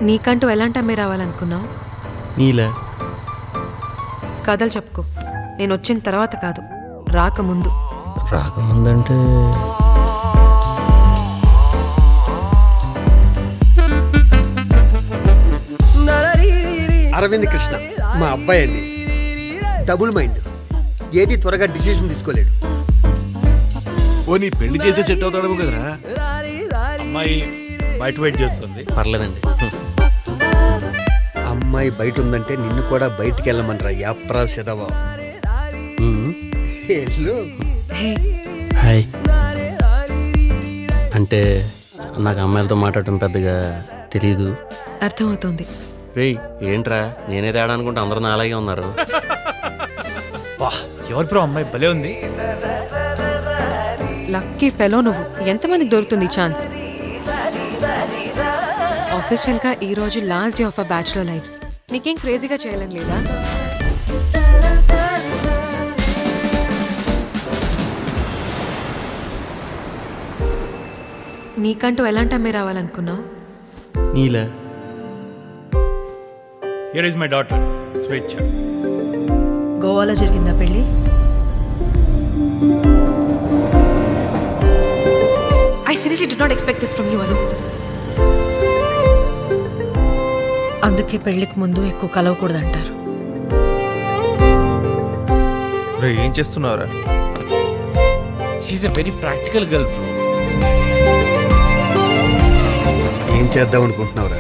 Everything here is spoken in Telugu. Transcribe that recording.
నీకంటూ ఎలాంటి అమ్మాయి రావాలనుకున్నావు? నీలా కథలు చెప్పుకో. నేను వచ్చిన తర్వాత కాదు, రాకముందు. రాకముందంటే అరవింద్ కృష్ణ మా అబ్బాయి అండి. డబుల్ మైండ్, ఏది త్వరగా డిసిషన్ తీసుకోలేడు. ఓ నీ పెళ్లి చేసే సెట్ అవుతాడు కదరా. అమ్మాయి బయట వెయిట్ చేస్తుంది. పర్లేదండి. అమ్మాయి బయట ఉందంటే నిన్ను కూడా బయటికి వెళ్ళమనరా యాప్రా సెదవా. హే, హాయ్. అంటే నాకు అమ్మాయిలతో మాట్లాడటం పెద్దగా తెలీదు. అర్థమవుతోంది. రేయ్ ఏంట్రా, నేనే తేడా అనుకుంటే అందరూ నా అలాగే ఉన్నారు. ఎవరు బ్రో అమ్మాయి భలే ఉంది. లక్కీ ఫెలో నువ్వు. ఎంతమందికి దొరుకుతుంది ఛాన్స్? ఆఫీషియల్ గా ఈ రోజు last day of a bachelor lifes. నీకేం క్రేజీగా చేయాలని లేదా? నీకంటూ ఎలాంటి అమ్మాయి రావాలనుకున్నావు? నీలా here is my daughter Swechha. గోవాలో జరిగిందా పెళ్ళి? I seriously did not expect this from you, Aru. అందుకే పెళ్లికి ముందు ఎక్కువ కలవకూడదంటారు. రే ఏం చేస్తున్నావురా? She's a very practical girl bro. ఏం చేద్దాం అనుకుంటున్నావురా?